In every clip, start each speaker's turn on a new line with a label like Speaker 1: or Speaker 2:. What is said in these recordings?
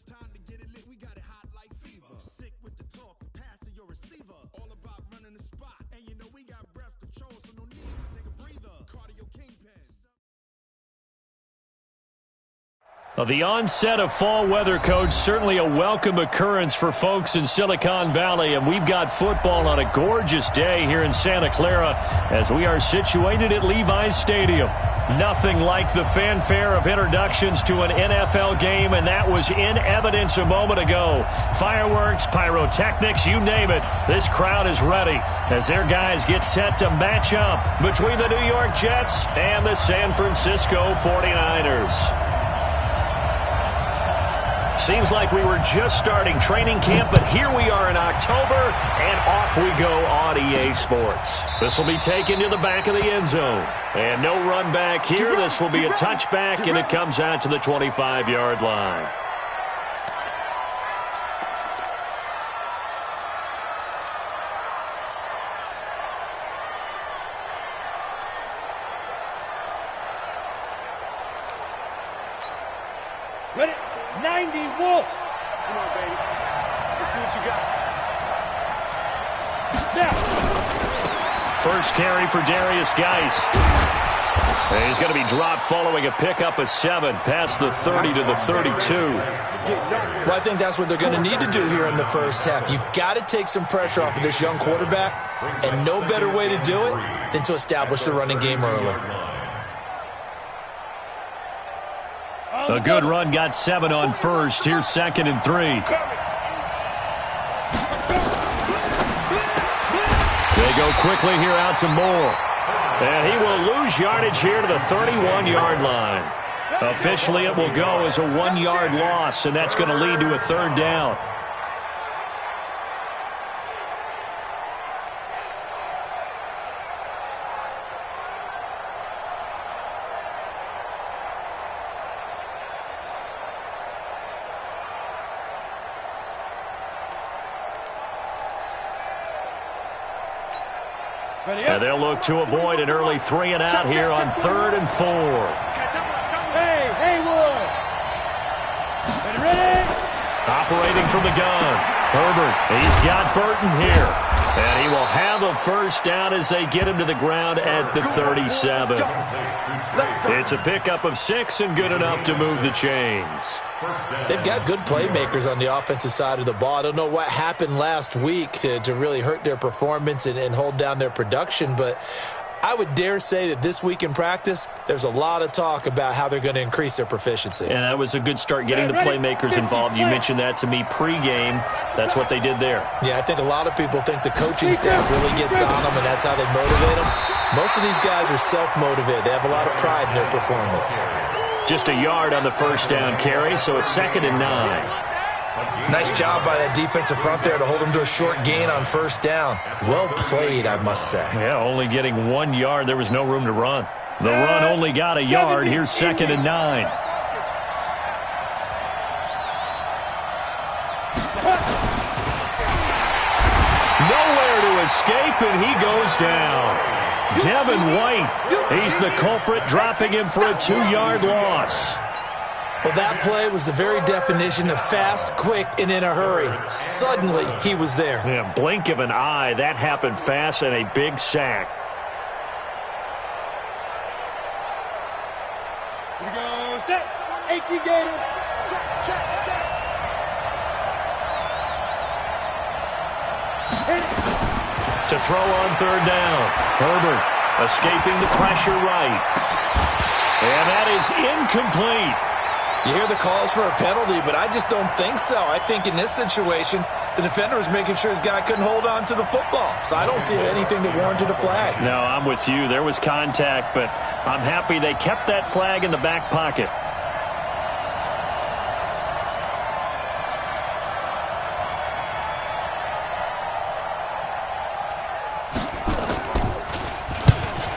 Speaker 1: time to get it lit, we got it hot like fever. Sick with the talk, the pass to your receiver. All about running the spot. And you know we got breath control, so no need to take a breather. Cardio kingpin.
Speaker 2: Well, the onset of fall weather, Coach, certainly a welcome occurrence for folks in Silicon Valley, and we've got football on a gorgeous day here in Santa Clara as we are situated at Levi's Stadium. Nothing like the fanfare of introductions to an NFL game, and that was in evidence a moment ago. Fireworks, pyrotechnics, you name it. This crowd is ready as their guys get set to match up between the New York Jets and the San Francisco 49ers. Seems like we were just starting training camp, but here we are in October, and off we go on EA Sports. This will be taken to the back of the end zone. And no run back here. This will be a touchback, and it comes out to the 25-yard line.
Speaker 3: Ready? 90 Wolf. Come on, baby. Let's see what you got. Now.
Speaker 2: First carry for Darius Geis. And he's going to be dropped following a pickup of 7 past the 30 to the 32.
Speaker 4: Well, I think that's what they're going to need to do here in the first half. You've got to take some pressure off of this young quarterback, and no better way to do it than to establish the running game early.
Speaker 2: A good run got 7 on first. Here's 2nd and 3. They go quickly here out to Moore. And he will lose yardage here to the 31-yard line. Officially, it will go as a 1-yard loss, and that's going to lead to a 3rd down. And they'll look to avoid an early 3-and-out here on 3rd and 4.
Speaker 3: Hey, Haywood. Ready?
Speaker 2: Operating from the gun. Herbert, he's got Burton here. And he will have a first down as they get him to the ground at the 37. It's a pickup of 6 and good enough to move the chains.
Speaker 4: They've got good playmakers on the offensive side of the ball. I don't know what happened last week to really hurt their performance and hold down their production, but I would dare say that this week in practice, there's a lot of talk about how they're going to increase their proficiency.
Speaker 2: And that was a good start getting the playmakers involved. You mentioned that to me pregame. That's what they did there.
Speaker 4: Yeah, I think a lot of people think the coaching staff really gets on them, and that's how they motivate them. Most of these guys are self-motivated. They have a lot of pride in their performance.
Speaker 2: Just a yard on the first down carry, so it's 2nd and 9.
Speaker 4: Nice job by that defensive front there to hold them to a short gain on first down. Well played, I must say.
Speaker 2: Yeah, only getting 1 yard. There was no room to run. The run only got a yard. Here's 2nd and 9. Nowhere to escape, and he goes down. Devin White, he's the culprit, dropping him for a 2-yard loss.
Speaker 4: Well, that play was the very definition of fast, quick, and in a hurry. Suddenly, he was there.
Speaker 2: Yeah, blink of an eye. That happened fast, and a big sack.
Speaker 3: Here we go. Set. 18 Gators. Check.
Speaker 2: To throw on 3rd down. Herbert escaping the pressure right. And that is incomplete.
Speaker 4: You hear the calls for a penalty, but I just don't think so. I think in this situation, the defender was making sure his guy couldn't hold on to the football. So I don't see anything that warranted a flag.
Speaker 2: No, I'm with you. There was contact, but I'm happy they kept that flag in the back pocket.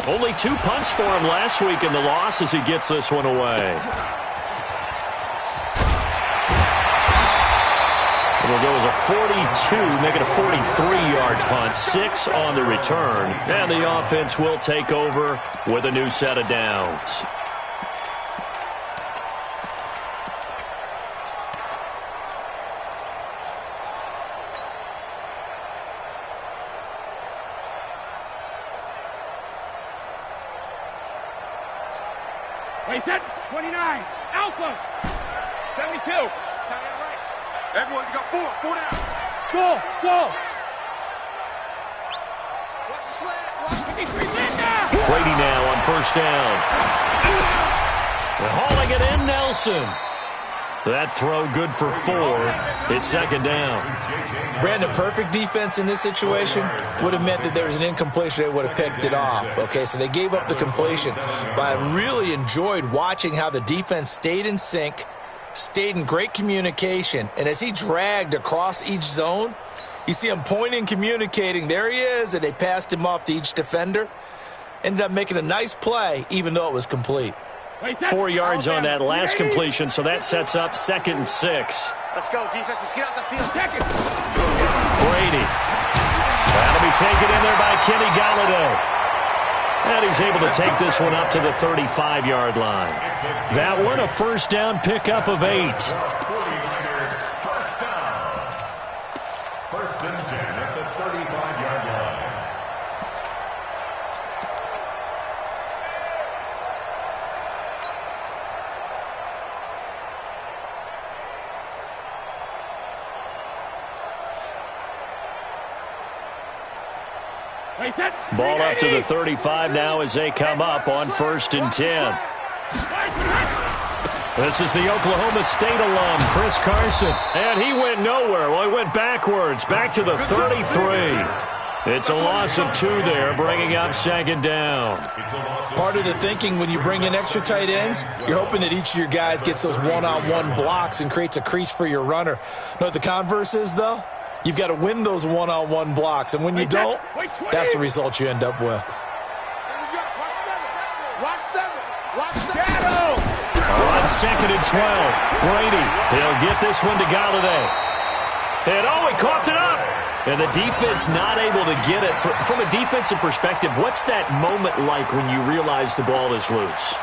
Speaker 2: Only 2 punts for him last week in the loss as he gets this one away. It'll go as a 42, make it a 43-yard punt, 6 on the return. And the offense will take over with a new set of downs.
Speaker 3: Wait, set. 29. Alpha. 72.
Speaker 1: Right. Everyone, you got 4. 4 down.
Speaker 3: Go.
Speaker 1: Watch the slant. Watch
Speaker 3: 53. Linda.
Speaker 2: Brady now on first down. They're hauling it in, Nelson. That throw good for 4. It's second down.
Speaker 4: Brandon, perfect defense in this situation would have meant that there was an incompletion. They would have picked it off. Okay, so they gave up the completion. But I really enjoyed watching how the defense stayed in sync, stayed in great communication. And as he dragged across each zone, you see him pointing, communicating. There he is, and they passed him off to each defender. Ended up making a nice play, even though it was complete.
Speaker 2: 4 yards on that last completion, so that sets up 2nd and 6.
Speaker 1: Let's go, defense. Let's get out the field.
Speaker 2: Brady. That'll be taken in there by Kenny Galladay. And he's able to take this one up to the 35-yard line. That one, a first down pickup of 8.
Speaker 5: First and 10 at the 35-yard line.
Speaker 2: Ball up to the 35 now as they come up on 1st and 10. This is the Oklahoma State alum, Chris Carson. And he went nowhere. Well, he went backwards, back to the 33. It's a loss of 2 there, bringing up 2nd down.
Speaker 4: Part of the thinking when you bring in extra tight ends, you're hoping that each of your guys gets those one-on-one blocks and creates a crease for your runner. You know what the converse is, though? You've got to win those one-on-one blocks, and when you don't, that's the result you end up with.
Speaker 1: Watch 7.
Speaker 2: On 2nd and 12, Brady. He'll get this one to Galladay. And he coughed it up. And the defense not able to get it. From a defensive perspective, what's that moment like when you realize the ball is loose?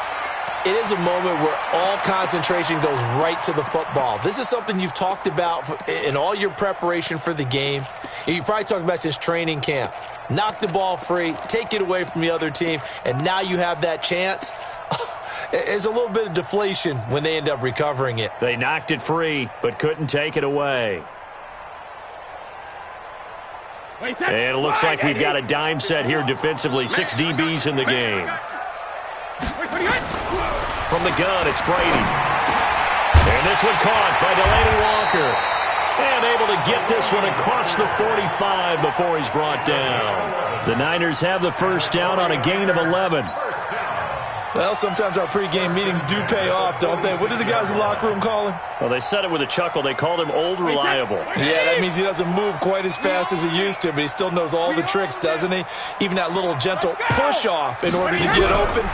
Speaker 4: It is a moment where all concentration goes right to the football. This is something you've talked about in all your preparation for the game. You probably talked about since training camp. Knock the ball free, take it away from the other team, and now you have that chance. There's a little bit of deflation when they end up recovering it.
Speaker 2: They knocked it free, but couldn't take it away. And it looks like we've got a dime set here defensively. 6 DBs in the game. From the gun, it's Brady. And this one caught by Delaney Walker. And able to get this one across the 45 before he's brought down. The Niners have the first down on a gain of 11.
Speaker 4: Well, sometimes our pregame meetings do pay off, don't they? What do the guys in the locker room call him?
Speaker 2: Well, they said it with a chuckle. They called him Old Reliable.
Speaker 4: Yeah, that means he doesn't move quite as fast as he used to, but he still knows all the tricks, doesn't he? Even that little gentle push-off in order to get open,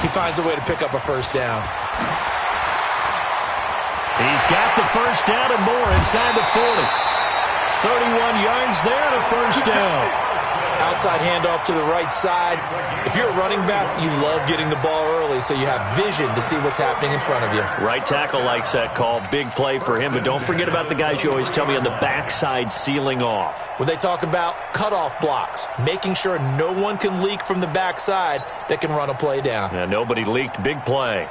Speaker 4: he finds a way to pick up a first down.
Speaker 2: He's got the first down and more inside the 40. 31 yards there and a first down.
Speaker 4: Outside handoff to the right side. If you're a running back, you love getting the ball early so you have vision to see what's happening in front of you.
Speaker 2: Right tackle likes that call. Big play for him. But don't forget about the guys you always tell me on the backside sealing off.
Speaker 4: When they talk about cutoff blocks, making sure no one can leak from the backside that can run a play down.
Speaker 2: Yeah, nobody leaked. Big play.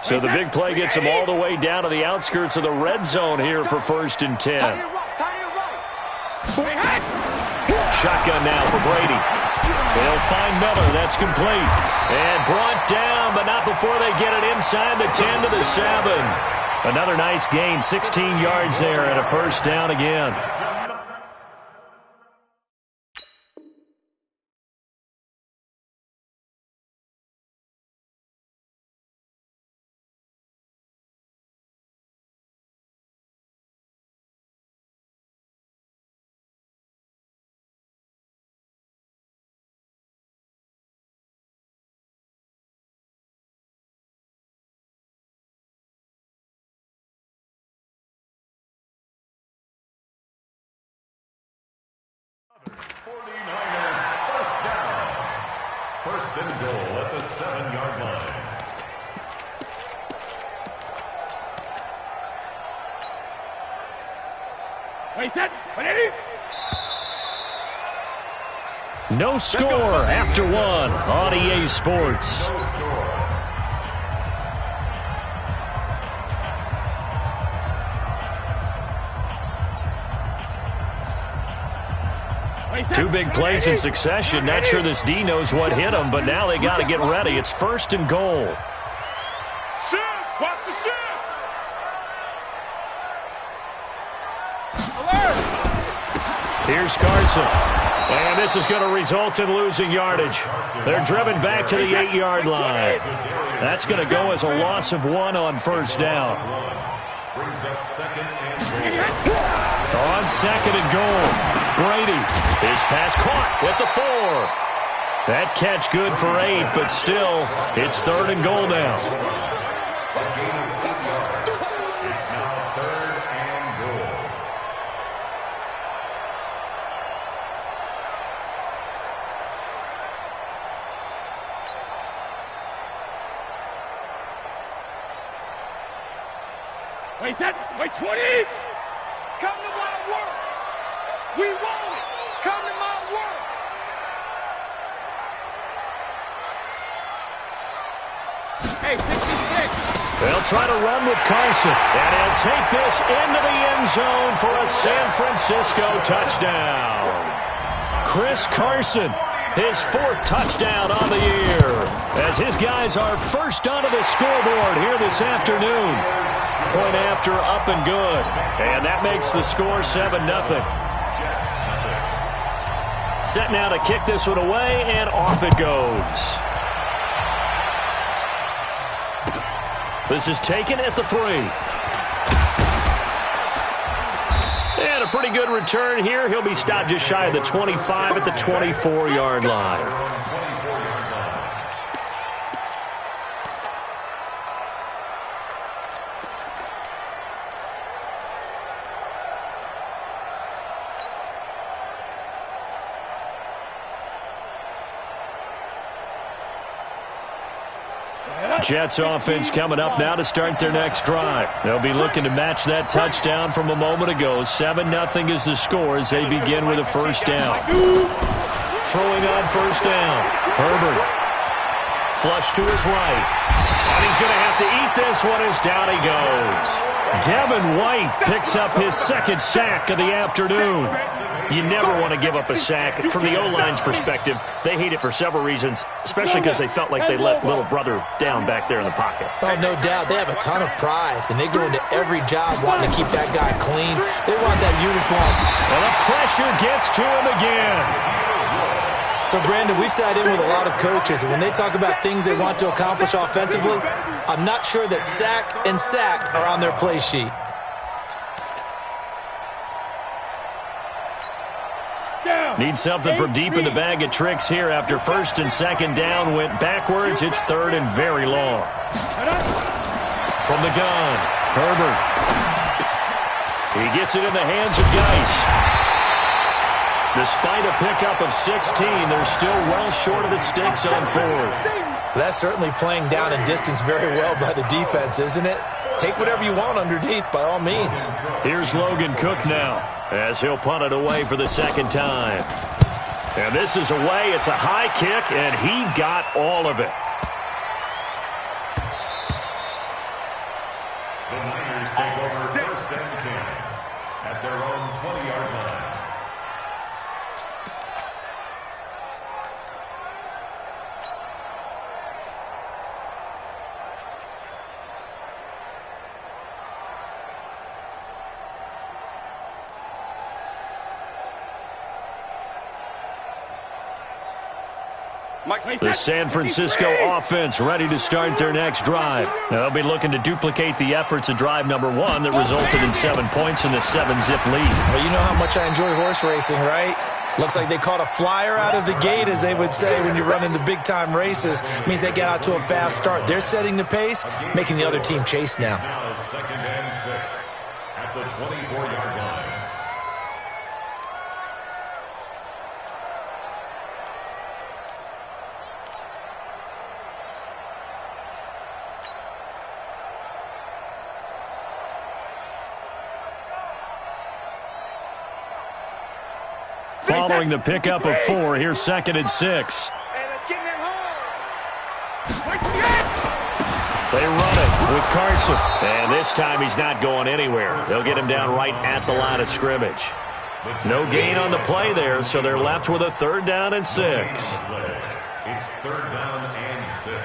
Speaker 2: So the big play gets him all the way down to the outskirts of the red zone here for 1st and 10. Shotgun now for Brady. They'll find Miller. That's complete. And brought down, but not before they get it inside the 10 to the 7. Another nice gain, 16 yards there and a first down again.
Speaker 5: First and goal at the 7-yard line.
Speaker 3: Wait, set.
Speaker 2: No score after one on EA Sports. Two big plays in succession. Not sure this D knows what hit him, but now they got to get ready. It's 1st and goal.
Speaker 3: Shift! Watch the shift!
Speaker 2: Here's Carson. And this is going to result in losing yardage. They're driven back to the 8-yard line. That's going to go as a loss of 1 on 1st down.
Speaker 5: Brings up 2nd and goal.
Speaker 2: On 2nd and goal, Brady. His pass caught with the 4. That catch good for 8, but still, it's 3rd and goal now.
Speaker 5: A gain of 8 yards. It's now 3rd and goal.
Speaker 3: Wait, 20! Come to my work! We want it! Come to my work! Hey, 66!
Speaker 2: They'll try to run with Carson, and he'll take this into the end zone for a San Francisco touchdown. Chris Carson, his 4th touchdown on the year, as his guys are first onto the scoreboard here this afternoon. Point after, up and good. And that makes the score 7-0. Set now to kick this one away, and off it goes. This is taken at the 3. And a pretty good return here. He'll be stopped just shy of the 25 at the 24-yard line. Jets offense coming up now to start their next drive. They'll be looking to match that touchdown from a moment ago. 7-0 is the score as they begin with a 1st down. Throwing on 1st down. Herbert. Flush to his right. And he's going to have to eat this one as down he goes. Devin White picks up his 2nd sack of the afternoon. You never want to give up a sack. From the O-line's perspective, they hate it for several reasons, especially because they felt like they let little brother down back there in the pocket.
Speaker 4: Oh, no doubt. They have a ton of pride, and they go into every job wanting to keep that guy clean. They want that uniform.
Speaker 2: And the pressure gets to him again.
Speaker 4: So, Brandon, we sat in with a lot of coaches, and when they talk about things they want to accomplish offensively, I'm not sure that sack and sack are on their play sheet.
Speaker 2: Need something from deep in the bag of tricks here after 1st and 2nd down went backwards. It's 3rd and very long. From the gun, Herbert. He gets it in the hands of Geis. Despite a pickup of 16, they're still well short of the sticks on 4th.
Speaker 4: That's certainly playing down and distance very well by the defense, isn't it? Take whatever you want underneath, by all means.
Speaker 2: Here's Logan Cook now, as he'll punt it away for the 2nd time. And this is away. It's a high kick, and he got all of it.
Speaker 5: The Niners take over 1st and 10 at their own 20-yard line.
Speaker 2: The San Francisco offense ready to start their next drive. They'll be looking to duplicate the efforts of drive number 1 that resulted in 7 points in the 7-zip lead.
Speaker 4: Well, you know how much I enjoy horse racing, right? Looks like they caught a flyer out of the gate, as they would say when you're running the big-time races. Means they get out to a fast start. They're setting the pace, making the other team chase now.
Speaker 5: Now 2nd and 6 at the 24-yard line.
Speaker 2: following the pickup of 4. Here's 2nd and 6.
Speaker 3: Hey, let's get in that hole.
Speaker 2: They run it with Carson. And this time he's not going anywhere. They'll get him down right at the line of scrimmage. No gain on the play there, so they're left with a 3rd down and 6.
Speaker 5: It's 3rd down and 6.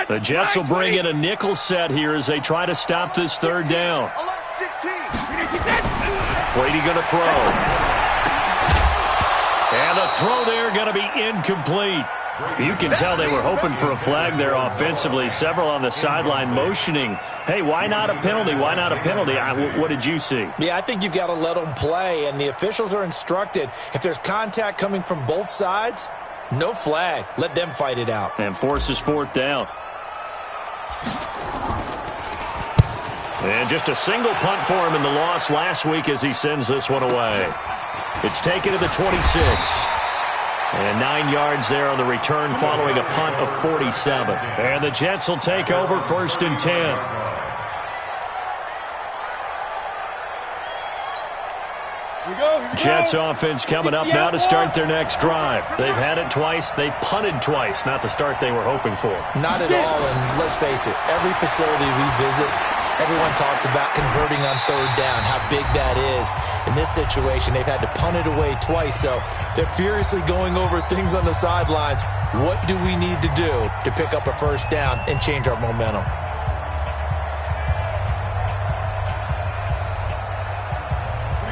Speaker 2: The Jets will bring in a nickel set here as they try to stop this 3rd down. Brady going to throw. And the throw there going to be incomplete. You can tell they were hoping for a flag there offensively. Several on the sideline motioning, hey, why not a penalty? Why not a penalty? What did you see?
Speaker 4: Yeah, I think you've got to let them play, and the officials are instructed. If there's contact coming from both sides, no flag. Let them fight it out.
Speaker 2: And forces 4th down. And just a single punt for him in the loss last week as he sends this one away. It's taken to the 26. And 9 yards there on the return following a punt of 47. And the Jets will take over 1st and 10. Jets offense coming up now to start their next drive. They've had it twice. They've punted twice. Not the start they were hoping for.
Speaker 4: Not at all, and let's face it, every facility we visit, everyone talks about converting on 3rd down, how big that is. In this situation, they've had to punt it away twice, so they're furiously going over things on the sidelines. What do we need to do to pick up a 1st down and change our momentum?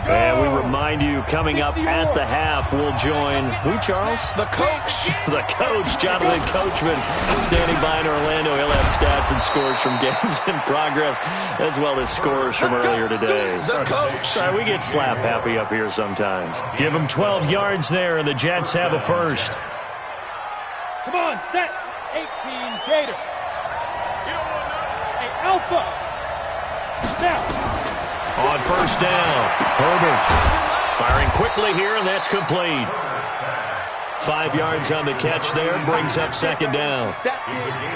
Speaker 2: And we remind you, coming up at the half, we'll join who, Charles?
Speaker 4: The coach.
Speaker 2: The coach, Jonathan Coachman, standing by in Orlando. He'll have stats and scores from games in progress, as well as scores from earlier today.
Speaker 4: The coach.
Speaker 2: Sorry, we get slap happy up here sometimes. Give them 12 yards there, and the Jets have a 1st.
Speaker 3: Come on, set. 18, Gator. Hey, Alpha. Now.
Speaker 2: On 1st down, Herbert firing quickly here, and that's complete. 5 yards on the catch there, brings up 2nd down.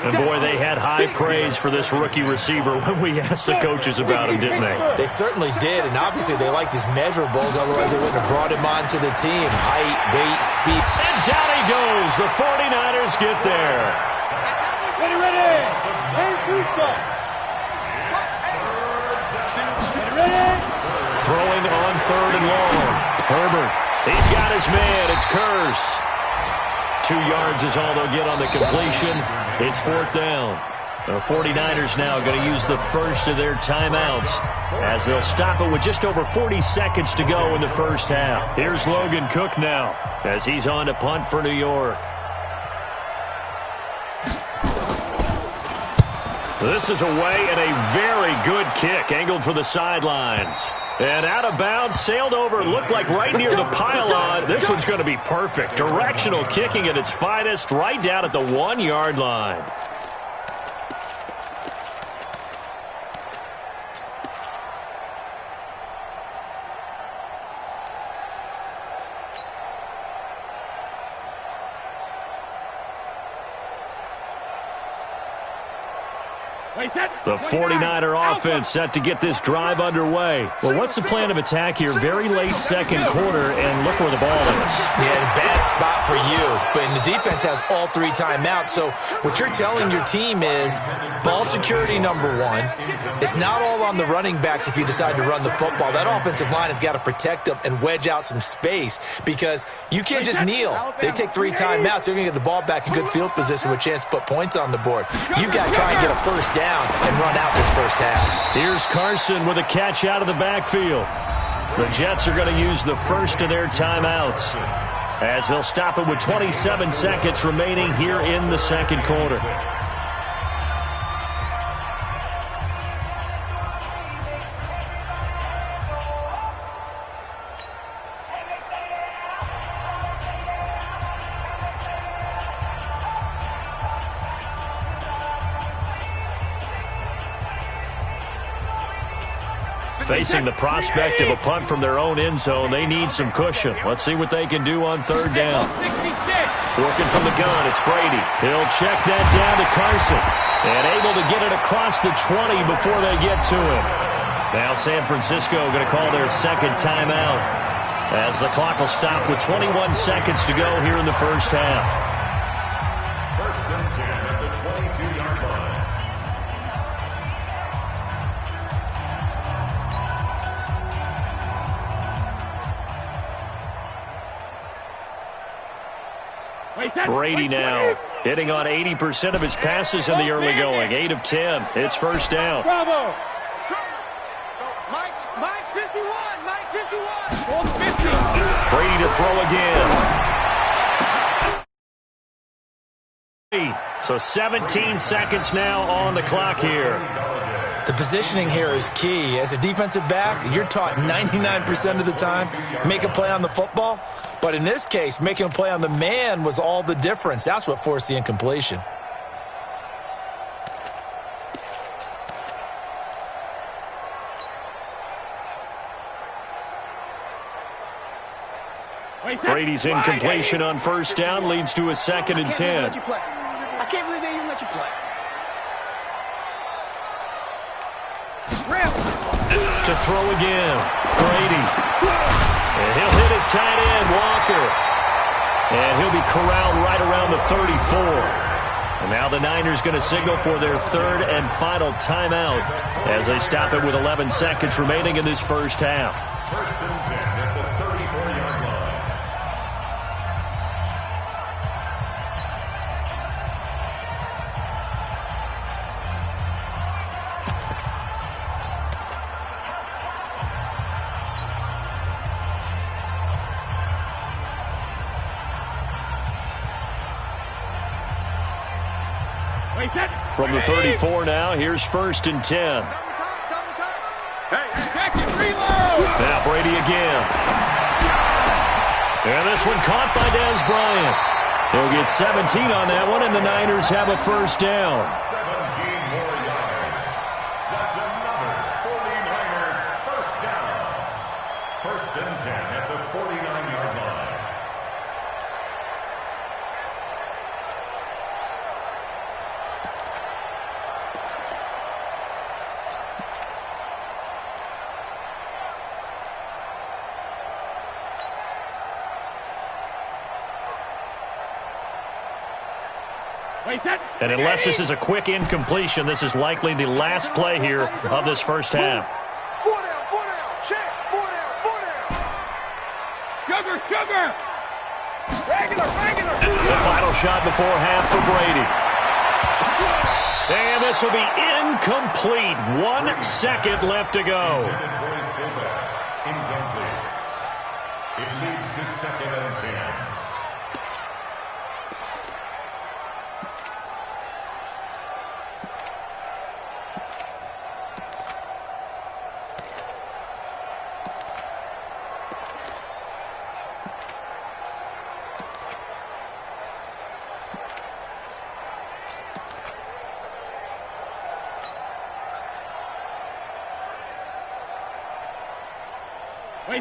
Speaker 2: And boy, they had high praise for this rookie receiver when we asked the coaches about him, didn't they?
Speaker 4: They certainly did, and obviously they liked his measurables, otherwise they wouldn't have brought him onto the team. Height, weight, speed.
Speaker 2: And down he goes. The 49ers get there.
Speaker 3: Ready. And 2 stop.
Speaker 2: Throwing on 3rd and long. Herbert, he's got his man. It's Curse. 2 yards is all they'll get on the completion. It's 4th down. The 49ers now going to use the first of their timeouts as they'll stop it with just over 40 seconds to go in the 1st half. Here's Logan Cook now as he's on to punt for New York. This is away and a very good kick, angled for the sidelines. And out of bounds, sailed over, looked like right near the pylon. This one's going to be perfect. Directional kicking at its finest, right down at the 1-yard line. The 49er offense set to get this drive underway. Well, what's the plan of attack here? Very late 2nd quarter, and look where the ball is.
Speaker 4: Yeah, bad spot for you, but the defense has all 3 timeouts. So what you're telling your team is ball security, number 1. It's not all on the running backs if you decide to run the football. That offensive line has got to protect them and wedge out some space because you can't just kneel. They take 3 timeouts. They're going to get the ball back in good field position with a chance to put points on the board. You've got to try and get a 1st down and run out this 1st half.
Speaker 2: Here's Carson with a catch out of the backfield. The Jets are going to use the first of their timeouts as they'll stop it with 27 seconds remaining here in the 2nd quarter. Facing the prospect of a punt from their own end zone, they need some cushion. Let's see what they can do on third down. Working from the gun, it's Brady. He'll check that down to Carson. And able to get it across the 20 before they get to him. Now San Francisco going to call their second timeout, as the clock will stop with 21 seconds to go here in the first half.
Speaker 5: First and 10 at the 22-yard line.
Speaker 2: Brady now hitting on 80% of his passes in the early going. 8 of 10. It's first down.
Speaker 3: Bravo. Mike 51. Mike 51. 50.
Speaker 2: Brady to throw again. So 17 seconds now on the clock here.
Speaker 4: The positioning here is key. As a defensive back, you're taught 99% of the time, make a play on the football. But in this case, making a play on the man was all the difference. That's what forced the incompletion.
Speaker 2: Brady's incompletion on first down leads to a second and 10.
Speaker 3: I can't believe they even let you play.
Speaker 2: To throw again, Brady. And he'll hit his tight end, Walker. And he'll be corralled right around the 34. And now the Niners going to signal for their third and final timeout as they stop it with 11 seconds remaining in this first half.
Speaker 5: First and 10 at the 34-yard line.
Speaker 2: From the 34 now, here's first and 10.
Speaker 3: Hey, second reload.
Speaker 2: Now Brady again. And this one caught by Dez Bryant. He'll get 17 on that one, and the Niners have a first down.
Speaker 5: 17 more yards. That's another 49er first down. First and 10 at the 49-yard line.
Speaker 2: And unless this is a quick incompletion, this is likely the last play here of this first half.
Speaker 3: 4 down, check, 4 down. Sugar. Regular.
Speaker 2: The final shot before half for Brady. And this will be incomplete. 1 second left to go.
Speaker 5: Incomplete. It leads to second and 10.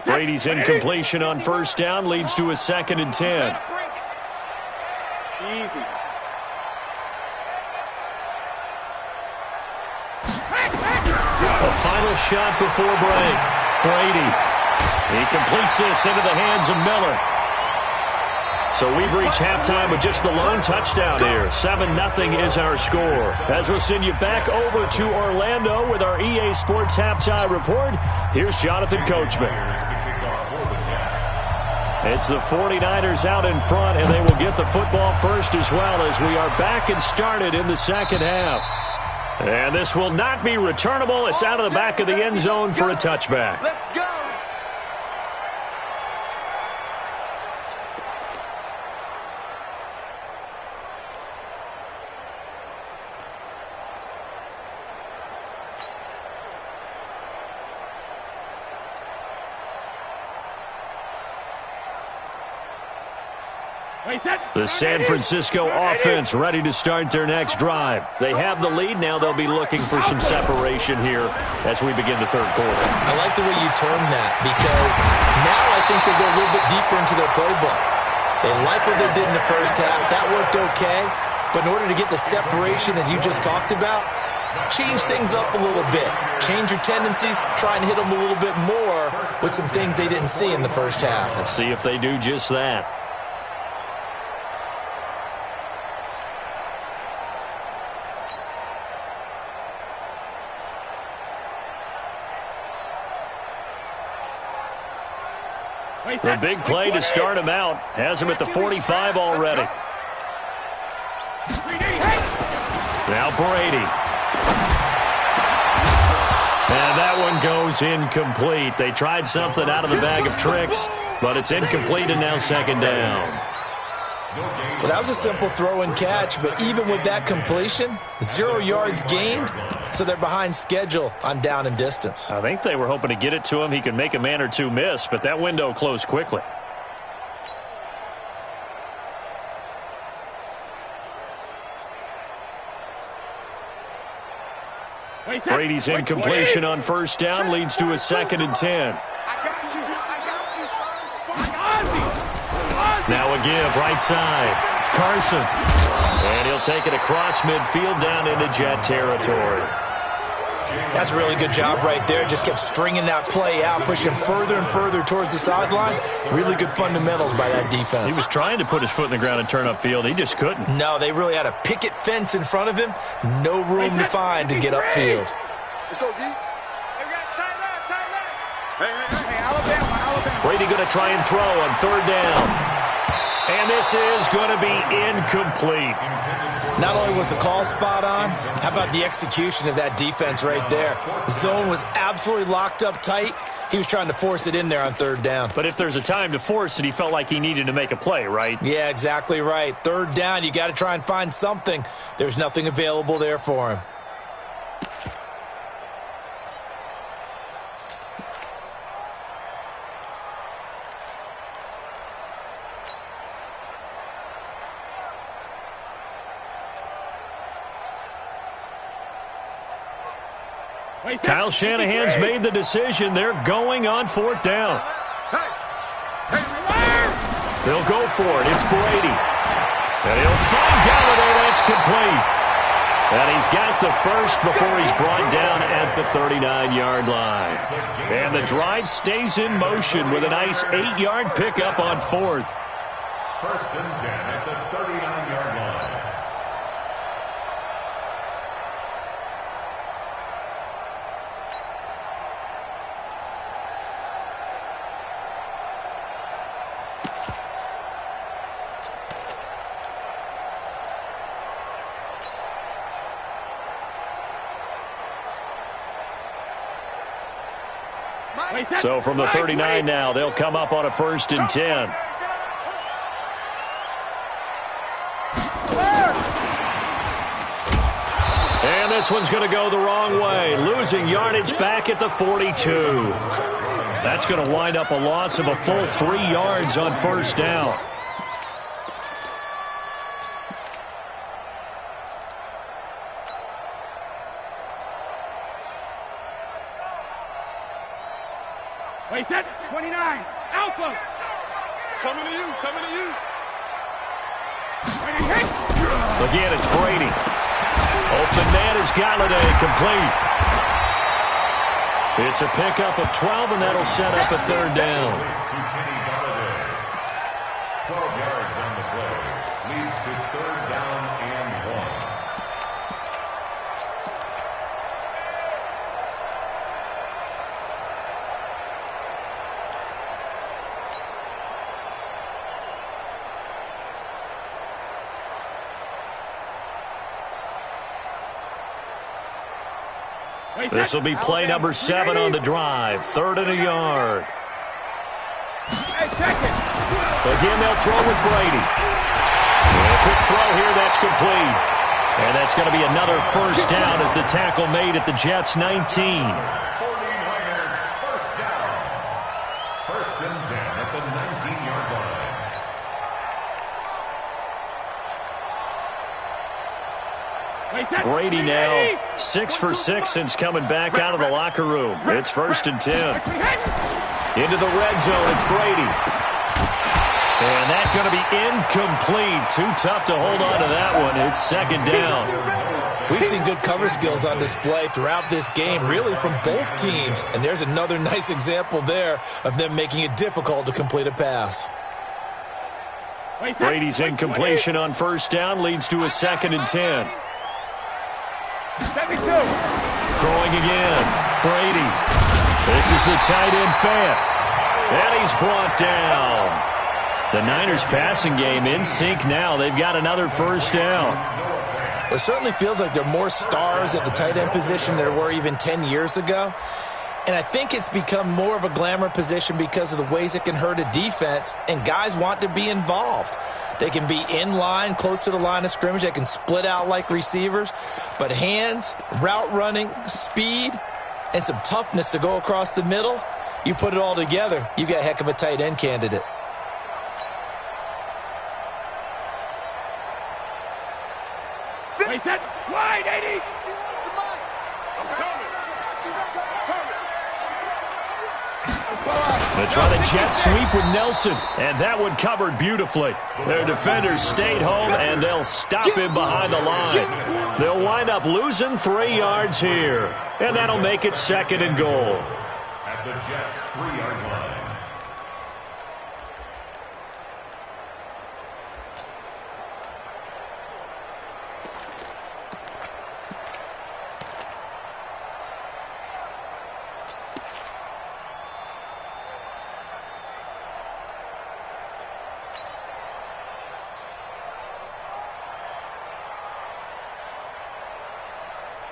Speaker 2: Brady's incompletion on first down leads to a second and 10.
Speaker 3: Easy.
Speaker 2: A final shot before break. Brady. He completes this into the hands of Miller. So we've reached halftime with just the lone touchdown here. 7-0 is our score. As we'll send you back over to Orlando with our EA Sports Halftime Report, here's Jonathan Coachman. It's the 49ers out in front, and they will get the football first as well as we are back and started in the second half. And this will not be returnable. It's out of the back of the end zone for a touchback.
Speaker 3: Let's go.
Speaker 2: The San Francisco offense ready to start their next drive. They have the lead. Now they'll be looking for some separation here as we begin the third quarter.
Speaker 4: I like the way you term that because now I think they go a little bit deeper into their playbook. They like what they did in the first half. That worked okay. But in order to get the separation that you just talked about, change things up a little bit. Change your tendencies. Try and hit them a little bit more with some things they didn't see in the first half.
Speaker 2: Let's see if they do just that. The big play to start him out. Has him at the 45 already. Now Brady. And that one goes incomplete. They tried something out of the bag of tricks, but it's incomplete and now second down.
Speaker 4: Well, that was a simple throw and catch, but even with that completion, 0 yards gained, so they're behind schedule on down and distance.
Speaker 2: I think they were hoping to get it to him. He could make a man or two miss, but that window closed quickly. Brady's incompletion on first down leads to a 2nd and 10. Now a give, right side. Carson. And he'll take it across midfield down into Jet territory.
Speaker 4: That's a really good job right there. Just kept stringing that play out, pushing further and further towards the sideline. Really good fundamentals by that defense.
Speaker 2: He was trying to put his foot in the ground and turn upfield. He just couldn't.
Speaker 4: No, they really had a picket fence in front of him. No room to find to get upfield.
Speaker 3: Let's go, D. Hey, Alabama.
Speaker 2: Brady going to try and throw on third down. And this is going to be incomplete.
Speaker 4: Not only was the call spot on, how about the execution of that defense right there? Zone was absolutely locked up tight. He was trying to force it in there on third down.
Speaker 2: But if there's a time to force it, he felt like he needed to make a play, right?
Speaker 4: Yeah, exactly right. Third down, you got to try and find something. There's nothing available there for him.
Speaker 2: Kyle Shanahan's made the decision. They're going on fourth down. They'll go for it. It's Brady. And he'll find Galladay. That's complete. And he's got the first before he's brought down at the 39-yard line. And the drive stays in motion with a nice 8-yard pickup on fourth.
Speaker 5: 1st and 10 at the 39-yard line.
Speaker 2: So from the 39 now, they'll come up on a 1st and 10. And this one's going to go the wrong way, losing yardage back at the 42. That's going to wind up a loss of a full 3 yards on first down.
Speaker 3: Wait, set 29. Alpha. Coming to you.
Speaker 2: Again, it's Brady. Open man is Galladay, complete. It's a pickup of 12, and that'll set up a third down.
Speaker 5: 12 yards on the play. Leads to third down and 1.
Speaker 2: This will be play number 7 on the drive. 3rd and a yard. Again, they'll throw with Brady. And a quick throw here, that's complete. And that's going to be another first down as the tackle made at the Jets' 19.
Speaker 5: 49er first down. 1st and 10 at the 19-yard line.
Speaker 2: Brady now 6 for 6 since coming back out of the locker room. It's 1st and 10. Into the red zone, it's Brady. And that's going to be incomplete. Too tough to hold on to that one. It's 2nd down.
Speaker 4: We've seen good cover skills on display throughout this game, really from both teams. And there's another nice example there of them making it difficult to complete a pass.
Speaker 2: Brady's incompletion on 1st down leads to a 2nd and 10. Throwing again. Brady. This is the tight end Fant. And he's brought down. The Niners passing game in sync now. They've got another 1st down.
Speaker 4: It certainly feels like there are more stars at the tight end position than there were even 10 years ago. And I think it's become more of a glamour position because of the ways it can hurt a defense, and guys want to be involved. They can be in line, close to the line of scrimmage. They can split out like receivers. But hands, route running, speed, and some toughness to go across the middle, you put it all together, you got a heck of a tight end candidate.
Speaker 3: Wait, that's wide, 80. I'm coming.
Speaker 2: They try the jet sweep with Nelson, and that one covered beautifully. Their defenders stayed home, and they'll stop him behind the line. They'll wind up losing 3 yards here, and that'll make it 2nd and goal.
Speaker 5: At the Jets' 3-yard line.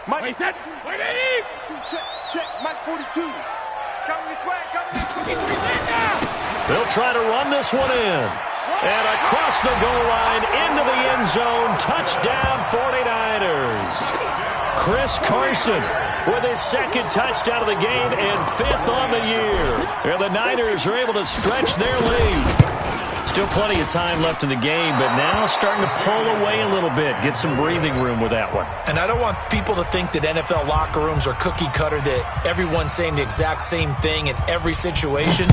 Speaker 3: Mike, wait, that, wait, 80. Check, Mike 42. It's coming this way,
Speaker 2: They'll try to run this one in. And across the goal line, into the end zone, touchdown 49ers. Chris Carson with his 2nd touchdown of the game and 5th on the year. And the Niners are able to stretch their lead. Still plenty of time left in the game, but now starting to pull away a little bit. Get some breathing room with that one.
Speaker 4: And I don't want people to think that NFL locker rooms are cookie cutter, that everyone's saying the exact same thing in every situation.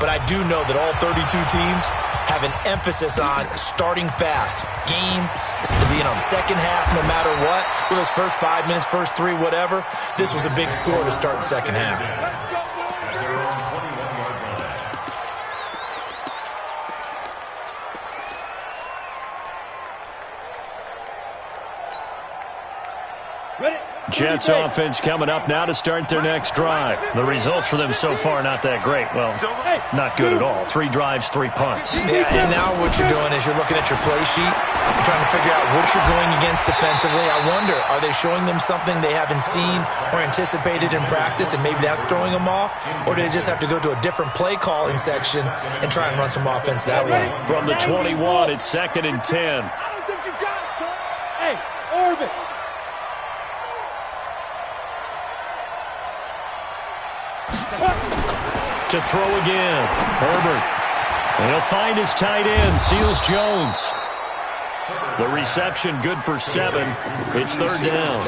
Speaker 4: But I do know that all 32 teams have an emphasis on starting fast. Game, the second half, no matter what. With those first 5 minutes, first 3, whatever. This was a big score to start the second half.
Speaker 2: Jets offense coming up now to start their next drive. The results for them so far not that great. Well, not good at all. 3 drives, 3 punts.
Speaker 4: Yeah, and now what you're doing is you're looking at your play sheet. You're trying to figure out what you're going against defensively. I wonder, are they showing them something they haven't seen or anticipated in practice, and maybe that's throwing them off? Or do they just have to go to a different play calling section and try and run some offense that way?
Speaker 2: From the 21, it's 2nd and 10.
Speaker 3: I don't think you got it, son. Hey, orbit.
Speaker 2: To throw again. Herbert. And he'll find his tight end, Seals Jones. The reception good for 7. It's 3rd down.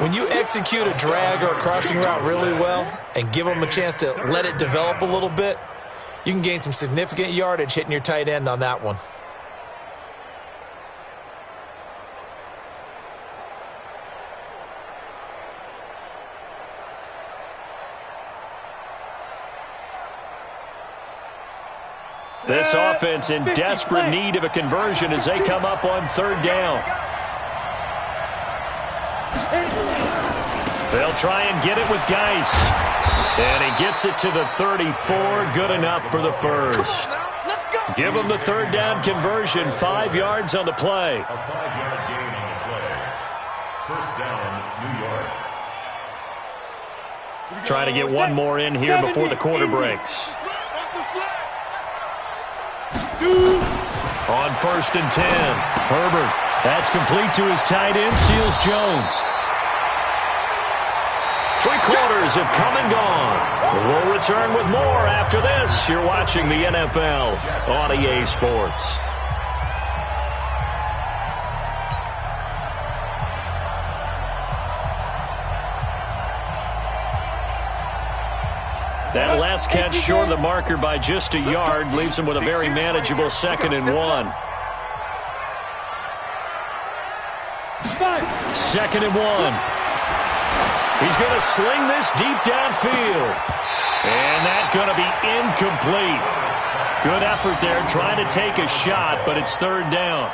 Speaker 4: When you execute a drag or a crossing route really well and give them a chance to let it develop a little bit, you can gain some significant yardage hitting your tight end on that one.
Speaker 2: This offense in desperate need of a conversion as they come up on 3rd down. They'll try and get it with Geis. And he gets it to the 34. Good enough for the first. Give him the 3rd down conversion. 5 yards on the play.
Speaker 5: A 5-yard gain on the play. 1st down, New York.
Speaker 2: Trying to get one more in here before the quarter breaks. On 1st and 10, Herbert. That's complete to his tight end, Seals Jones. 3 quarters have come and gone. We'll return with more after this. You're watching the NFL on EA Sports. last catch short of the marker by just a yard. Leaves him with a very manageable 2nd and 1. 2nd and 1. He's going to sling this deep downfield. And that's going to be incomplete. Good effort there trying to take a shot, but it's 3rd down.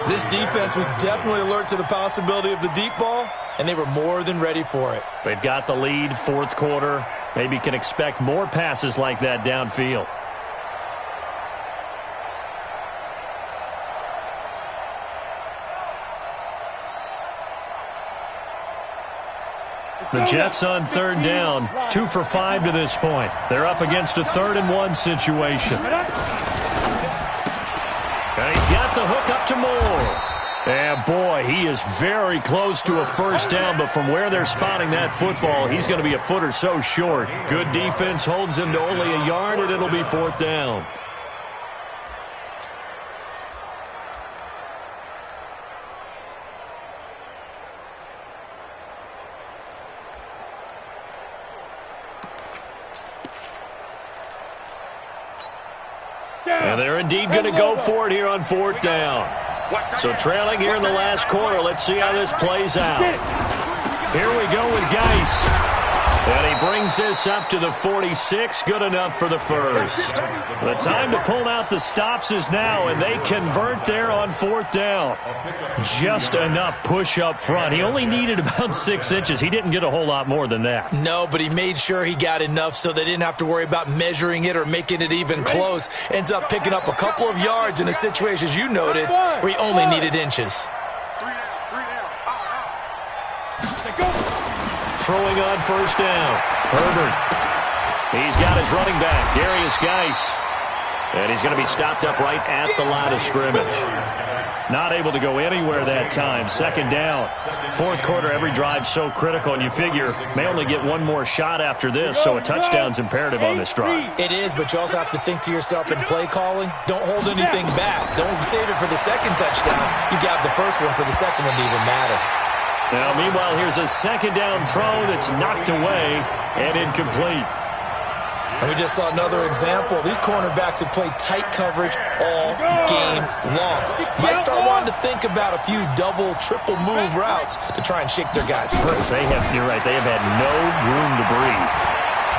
Speaker 4: This defense was definitely alert to the possibility of the deep ball, and they were more than ready for it.
Speaker 2: They've got the lead, 4th quarter. Maybe can expect more passes like that downfield. The Jets on 3rd down, 2 for 5 to this point. They're up against a 3rd and 1 situation. And he's got the hook up to Moore. And boy, he is very close to a 1st down, but from where they're spotting that football, he's going to be a foot or so short. Good defense holds him to only a yard, and it'll be 4th down. And they're indeed going to go for it here on 4th down. So trailing here in the last quarter. Let's see how this plays out. Here we go with Geis. And he brings this up to the 46. Good enough for the 1st. The time to pull out the stops is now, and they convert there on 4th down. Just enough push up front. He only needed about 6 inches. He didn't get a whole lot more than that.
Speaker 4: No, but he made sure he got enough so they didn't have to worry about measuring it or making it even close. Ends up picking up a couple of yards in a situation, as you noted, where he only needed inches.
Speaker 2: Throwing on 1st down. Herbert. He's got his running back, Darius Geis. And he's going to be stopped up right at the line of scrimmage. Not able to go anywhere that time. 2nd down. 4th quarter, every drive's so critical, and you figure may only get one more shot after this, so a touchdown's imperative on this drive.
Speaker 4: It is, but you also have to think to yourself in play calling, don't hold anything back. Don't save it for the 2nd touchdown. You got the 1st one for the 2nd one to even matter.
Speaker 2: Now, meanwhile, here's a 2nd down throw that's knocked away and incomplete.
Speaker 4: And we just saw another example. These cornerbacks have played tight coverage all game long. Might start wanting to think about a few double, triple move routes to try and shake their guys free.
Speaker 2: You're right, they have had no room to breathe.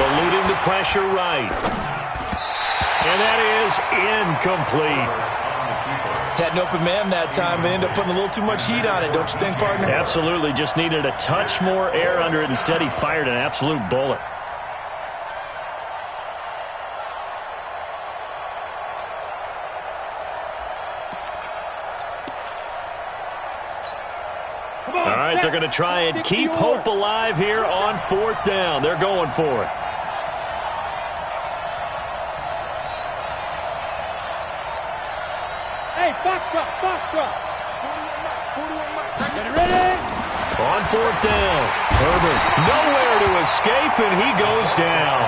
Speaker 2: Eluding the pressure right. And that is incomplete.
Speaker 4: Had an open man that time, but ended up putting a little too much heat on it, don't you think, partner?
Speaker 2: Absolutely, just needed a touch more air under it. Instead, he fired an absolute bullet. All right, they're going to try and keep hope alive here on 4th down. They're going for it.
Speaker 3: Hey, Foxtrot. Ready?
Speaker 2: On 4th down. Herbert nowhere to escape, and he goes down.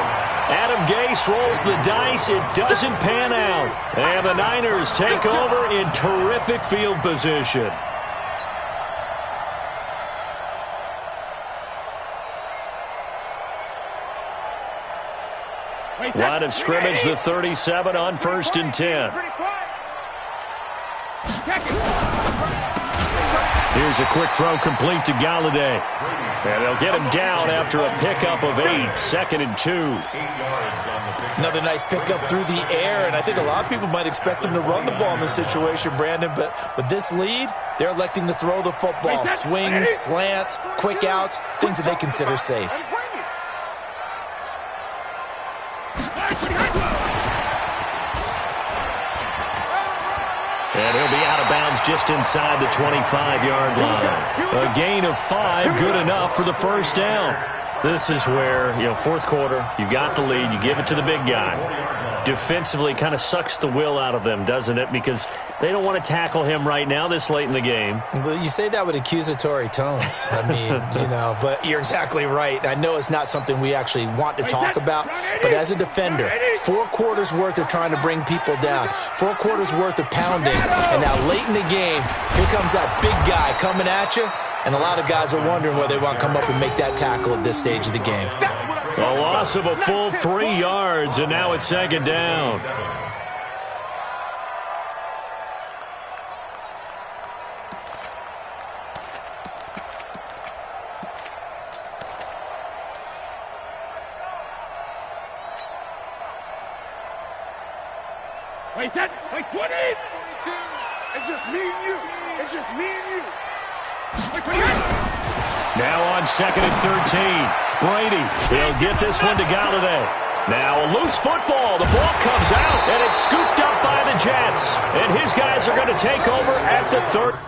Speaker 2: Adam Gase rolls the dice. It doesn't pan out. And the Niners take over in terrific field position. Line of scrimmage, the 37 on 1st and 10. Here's a quick throw complete to Galladay. And they'll get him down after a pickup of 8. 2nd and 2.
Speaker 4: Another nice pickup through the air, and I think a lot of people might expect them to run the ball in this situation, Brandon, but with this lead, they're electing to throw the football. Swings, slants, quick outs, things that they consider safe.
Speaker 2: And he'll be out of bounds just inside the 25-yard line. A gain of 5, good enough for the 1st down. This is where, 4th quarter, you got the lead, you give it to the big guy. Defensively kind of sucks the will out of them, doesn't it? Because they don't want to tackle him right now this late in the game.
Speaker 4: Well, you say that with accusatory tones. I mean, but you're exactly right. I know it's not something we actually want to talk about, but as a defender, 4 quarters worth of trying to bring people down, 4 quarters worth of pounding, and now late in the game, here comes that big guy coming at you, and a lot of guys are wondering whether they want to come up and make that tackle at this stage of the game.
Speaker 2: A loss of a full 3 yards, and now it's second down.
Speaker 3: Wait, 10, wait, 20! 22.
Speaker 1: It's just me and you. It's just me and you.
Speaker 3: Wait, 28!
Speaker 2: Now on second and 13. Brady, he'll get this one to Galladay. Now a loose football. The ball comes out, and it's scooped up by the Jets. And his guys are going to take over at the 30.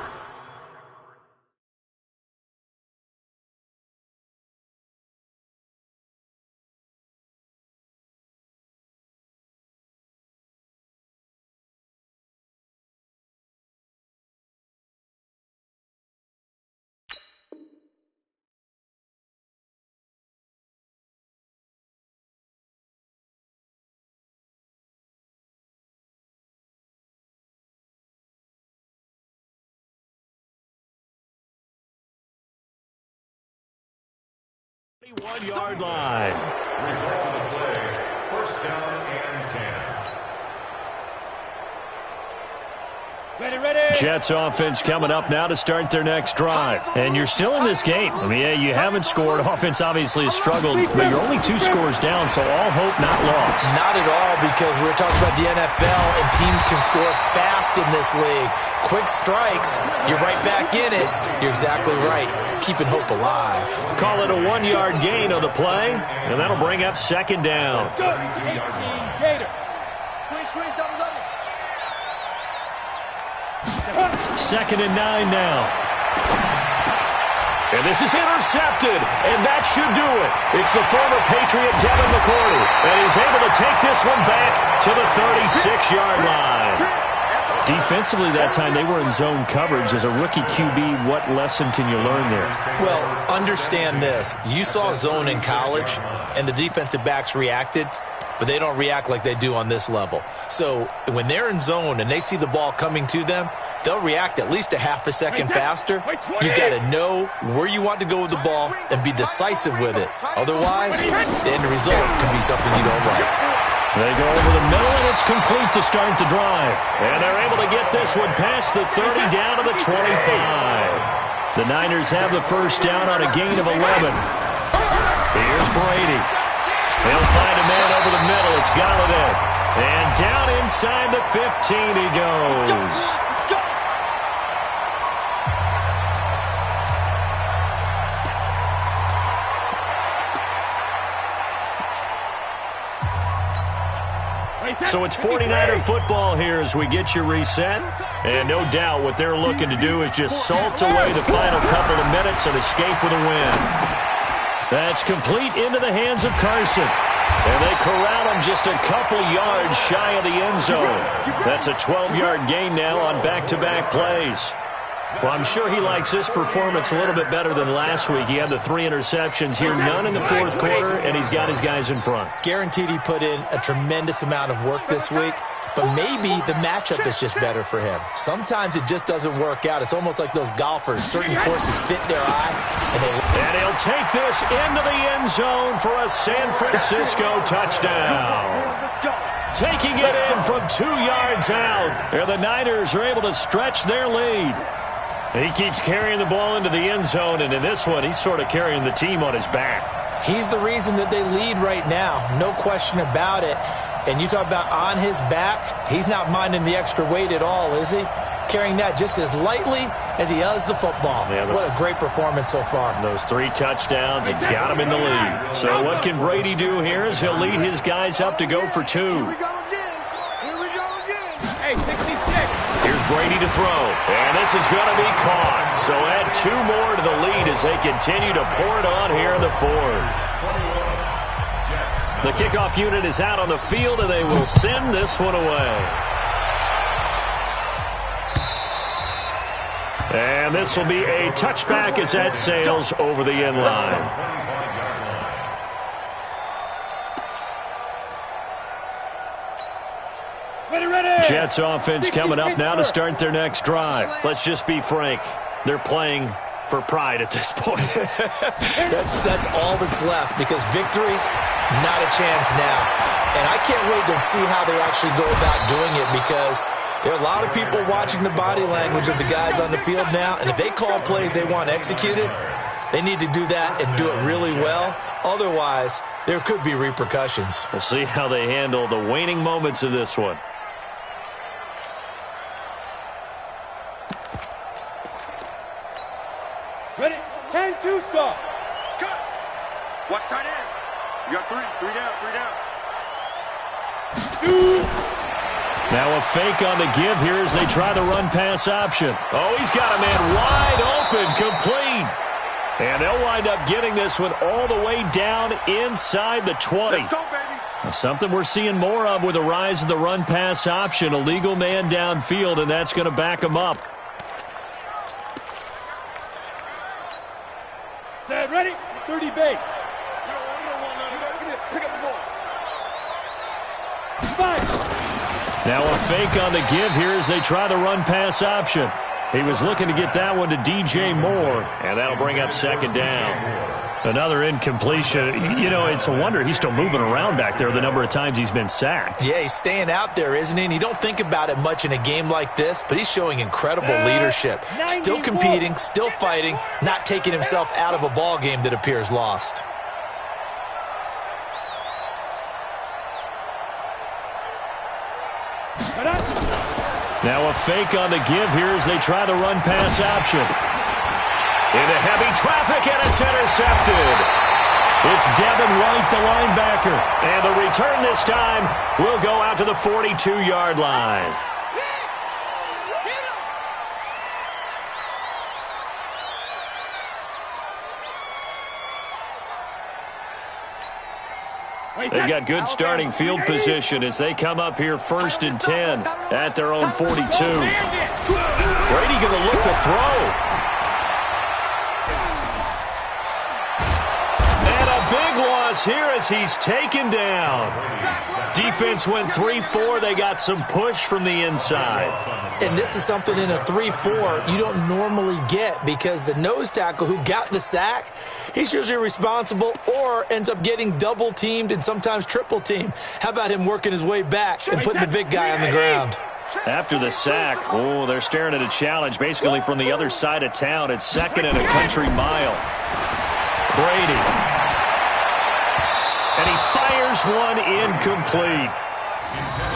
Speaker 2: One-yard line.
Speaker 5: Result of the play, first down and 10.
Speaker 3: Ready.
Speaker 2: Jets offense coming up now to start their next drive. And you're still in this game. I mean, yeah, you haven't scored. Offense obviously has struggled, but you're only 2 scores down, so all hope not lost.
Speaker 4: Not at all, because we're talking about the NFL, and teams can score fast in this league. Quick strikes, you're right back in it. You're exactly right. Keeping hope alive.
Speaker 2: Call it a 1-yard gain on the play, and that'll bring up second down.
Speaker 3: Good. 18, Gator.
Speaker 1: Squeeze, double.
Speaker 2: Second and 9 now. And this is intercepted, and that should do it. It's the former Patriot Devin McCourty, and he's able to take this one back to the 36-yard line. Defensively that time, they were in zone coverage. As a rookie QB, what lesson can you learn there?
Speaker 4: Well, understand this. You saw zone in college, and the defensive backs reacted, but they don't react like they do on this level. So when they're in zone and they see the ball coming to them, they'll react at least a half a second faster. You got to know where you want to go with the ball and be decisive with it. Otherwise, the end result can be something you don't like.
Speaker 2: They go over the middle, and it's complete to start the drive. And they're able to get this one past the 30 down to the 25. The Niners have the first down on a gain of 11. Here's Brady. He'll find a man over the middle. It's Galladay. And down inside the 15 he goes. So it's 49er football here as we get you reset. And no doubt what they're looking to do is just salt away the final couple of minutes and escape with a win. That's complete into the hands of Carson. And they corral him just a couple yards shy of the end zone. That's a 12-yard gain now on back-to-back plays. Well, I'm sure he likes this performance a little bit better than last week. He had the 3 interceptions here, none in the fourth quarter, and he's got his guys in front.
Speaker 4: Guaranteed he put in a tremendous amount of work this week, but maybe the matchup is just better for him. Sometimes it just doesn't work out. It's almost like those golfers. Certain courses fit their eye.
Speaker 2: And he'll take this into the end zone for a San Francisco touchdown. Taking it in from 2 yards out. And the Niners are able to stretch their lead. He keeps carrying the ball into the end zone, and in this one, he's sort of carrying the team on his back.
Speaker 4: He's the reason that they lead right now, no question about it. And you talk about on his back, he's not minding the extra weight at all, is he? Carrying that just as lightly as he does the football. Yeah, what a great performance so far.
Speaker 2: Those 3 touchdowns, he's got him in the lead. So what can Brady do here is he'll lead his guys up to go for 2.
Speaker 1: Here we go again.
Speaker 3: Hey, 66.
Speaker 2: Here's Brady to throw, and this is going to be caught. So add 2 more to the lead as they continue to pour it on here in the fourth. The kickoff unit is out on the field, and they will send this one away. And this will be a touchback as that sails over the end line. Jets offense coming up now to start their next drive. Let's just be frank. They're playing for pride at this point.
Speaker 4: That's all that's left, because victory, not a chance now. And I can't wait to see how they actually go about doing it, because there are a lot of people watching the body language of the guys on the field now, and if they call plays they want executed, they need to do that and do it really well. Otherwise, there could be repercussions.
Speaker 2: We'll see how they handle the waning moments of this one.
Speaker 3: Ready? 10-2, sir.
Speaker 1: Cut. Watch tight end. You got three down.
Speaker 2: Now a fake on the give here as they try the run-pass option. Oh, he's got a man wide open, complete. And they'll wind up getting this one all the way down inside the 20.
Speaker 1: Let's go, baby.
Speaker 2: Something we're seeing more of with the rise of the run-pass option. A legal man downfield, and that's going to back him up.
Speaker 3: Set, ready? 30 base.
Speaker 1: Pick up the ball.
Speaker 3: Five.
Speaker 2: Now a fake on the give here as they try the run-pass option. He was looking to get that one to DJ Moore, and that'll bring up second down. Another incompletion. You know, it's a wonder he's still moving around back there the number of times he's been sacked.
Speaker 4: Yeah, he's staying out there, isn't he? And you don't think about it much in a game like this, but he's showing incredible leadership. Still competing, still fighting, not taking himself out of a ball game that appears lost.
Speaker 2: Now a fake on the give here as they try the run-pass option. Into heavy traffic, and it's intercepted. It's Devin White, the linebacker. And the return this time will go out to the 42-yard line. They've got good starting field position as they come up here 1st and 10 at their own 42. Brady going to look to throw. And a big loss here as he's taken down. Defense went 3-4. They got some push from the inside.
Speaker 4: And this is something in a 3-4 you don't normally get, because the nose tackle who got the sack, he's usually responsible or ends up getting double-teamed and sometimes triple-teamed. How about him working his way back and putting the big guy on the ground?
Speaker 2: After the sack, oh, they're staring at a challenge basically from the other side of town. It's 2nd and a country mile. Brady. And he fires one incomplete.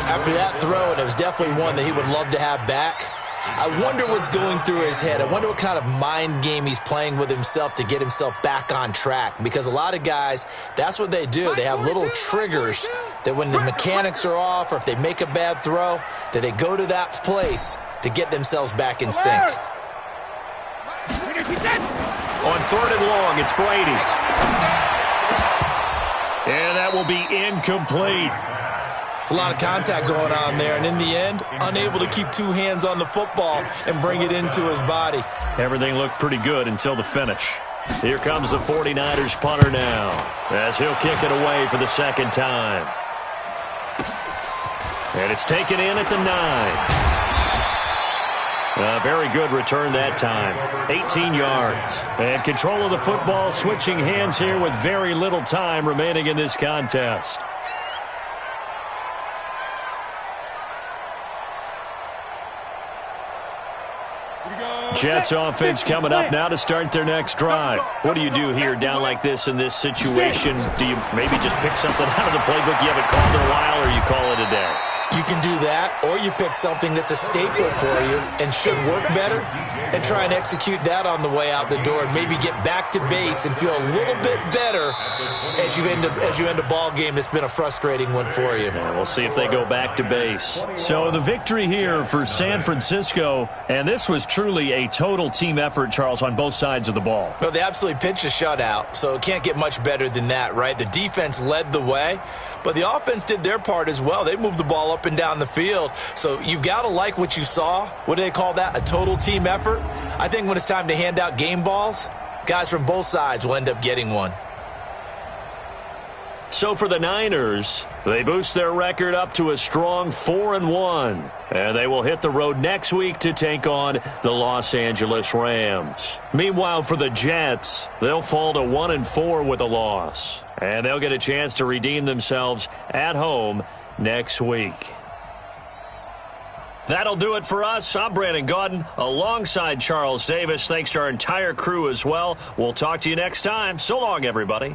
Speaker 4: After that throw, and it was definitely one that he would love to have back, I wonder what's going through his head. I wonder what kind of mind game he's playing with himself to get himself back on track. Because a lot of guys, that's what they do. They have little triggers that when the mechanics are off or if they make a bad throw, that they go to that place to get themselves back in sync.
Speaker 2: On 3rd and long, it's Brady. And that will be incomplete.
Speaker 4: It's a lot of contact going on there, and in the end, unable to keep 2 hands on the football and bring it into his body.
Speaker 2: Everything looked pretty good until the finish. Here comes the 49ers punter now, as he'll kick it away for the 2nd time. And it's taken in at the 9. A very good return that time. 18 yards. And control of the football, switching hands here with very little time remaining in this contest. Jets offense coming up now to start their next drive. What do you do here down like this in this situation? Do you maybe just pick something out of the playbook you haven't called in a while, or you call it a day?
Speaker 4: You can do that, or you pick something that's a staple for you and should work better and try and execute that on the way out the door and maybe get back to base and feel a little bit better as you end a ball game that's been a frustrating one for you.
Speaker 2: And we'll see if they go back to base. So the victory here for San Francisco, and this was truly a total team effort, Charles, on both sides of the ball.
Speaker 4: Well, they absolutely pitched a shutout, so it can't get much better than that, right? The defense led the way, but the offense did their part as well. They moved the ball up and down the field, so you've got to like what you saw. What do they call that? A total team effort? I think when it's time to hand out game balls, guys from both sides will end up getting one.
Speaker 2: So for the Niners, they boost their record up to a strong 4-1. And they will hit the road next week to take on the Los Angeles Rams. Meanwhile, for the Jets, they'll fall to 1-4 with a loss. And they'll get a chance to redeem themselves at home next week. That'll do it for us. I'm Brandon Gaudin alongside Charles Davis. Thanks to our entire crew as well. We'll talk to you next time. So long, everybody.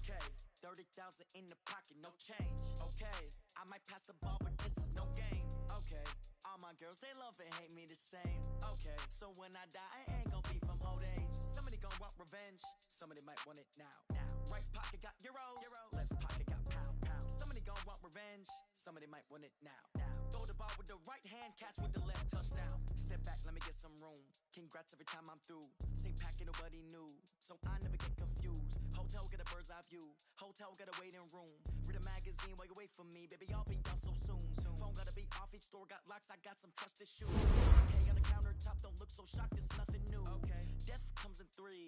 Speaker 6: Okay, 30,000 in the pocket, no change. Okay, I might pass the ball, but this is no game. Okay, all my girls, they love and hate me the same. Okay, so when I die, I ain't gon' be from old age. Somebody gon' want revenge, somebody might want it now. Right pocket got euros, left pocket got pound. Somebody gon' want revenge, somebody might want it now. Throw the ball with the right hand, catch with the left, touchdown. Step back, let me get some room. Congrats every time I'm through. Same packet, nobody knew, so I never get confused. Hotel get a bird's eye view. Hotel got a waiting room. Read a magazine while you wait for me, baby. I'll be done so soon. Phone gotta be off. Each store got locks. I got some trusted shoes. Okay, on the countertop, don't look so shocked. It's nothing new. Okay, death comes in 3.